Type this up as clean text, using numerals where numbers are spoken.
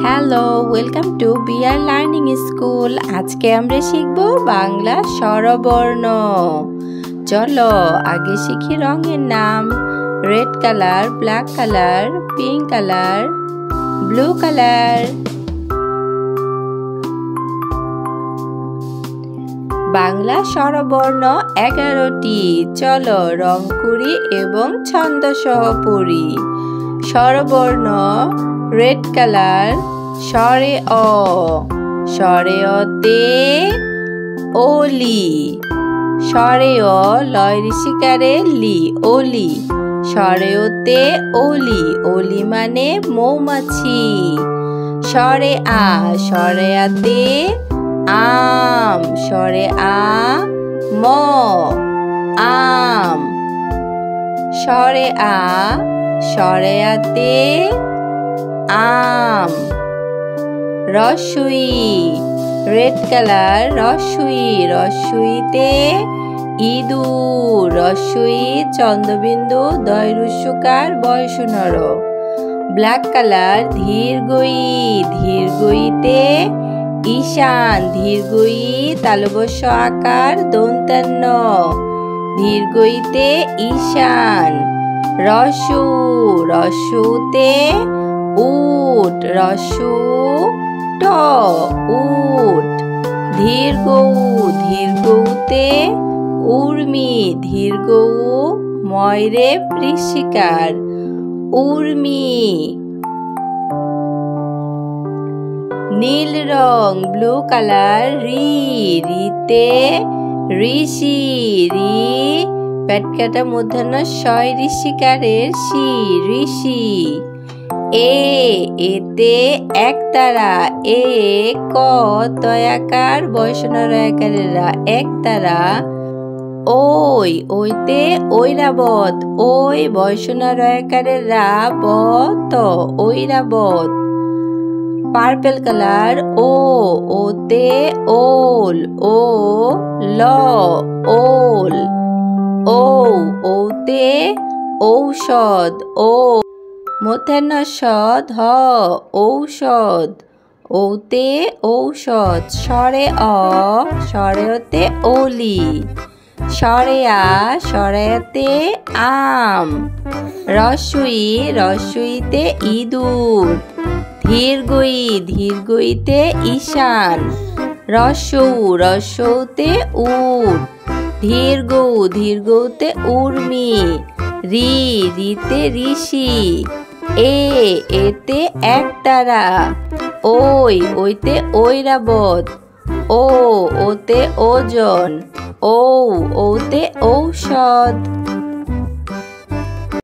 Hello, welcome to BR learning school. আজকে আমরা শিখব বাংলা স্বরবর্ণ। চলো আগে শিখি রঙের নাম। Red colour, black colour, pink colour, blue colour. Bangla স্বরবর্ণ 11টি। চলো রং করি এবং ছন্দ সহ পড়ি। স্বরবর্ণ রেড কালার, স্বরে অ, স্বরে অতে ওলি, স্বরে অ লয় ঋষিকারে লি, ওলি, স্বরে ওতে ওলি, ওলি মানে মৌমাছি। স্বরে আ, স্বরে আতে আম, স্বরে আ ম, আম, স্বরে আ, স্বরে আতে আম। রস্যই রেড কালার, রস্যই, রস্যইতে ইঁদুর, রস্যই চন্দ্রবিন্দু দয়রুস্যকার বয়সনর। ব্ল্যাক কালার ধীরগই, ধীরগইতে ঈশান, ধীরগই তালবস্য আকার দন্তান্ন, ধীরগইতে ঈশান। রস্যু, রস্যুতে উট, রস্যু ট, উট। ধীরগৌ, ধীরগৌতে উর্মি, ধীরগৌ ময়রে বৃশ্চিকার, উর্মি। নীল রং ব্লু কালার, রি, রিতে ঋষি, রি পেটকাটা মূর্ধন্য শয় ঋষিকারের শি, ঋষি। এ, এতে একতারা, এ ক তয়াকার বয়সনরয়াকারেরা একতারা। ওই, ওইতে ঐরাবত, ওই বয়সনরয়াকারের রা ব ত, ঐরাবত। পার্পল কালার ও, ওতে ওল, ও ল, ওল, ও, ওতে ঔষধ, ও মূর্ধন্য ষ ধ, ঔষধ, ওতে ঔষধ। স্বরে অ, স্বরে অতে ওলি, স্বরে আ, স্বরে আতে আম। রস্যই, রস্যইতে ইঁদুর, ধীরগই, ধীরগইতে ঈশান। রস্যৌ, রস্যৌতে উট, ধীরগৌ, ধীরগৌতে উর্মি। রি, রিতে ঋষি। এ, এতে একতারা। ওই, ওইতে ঐরাবত, ও, ওতে ওজন, ঔ, ওতে ঔষধ।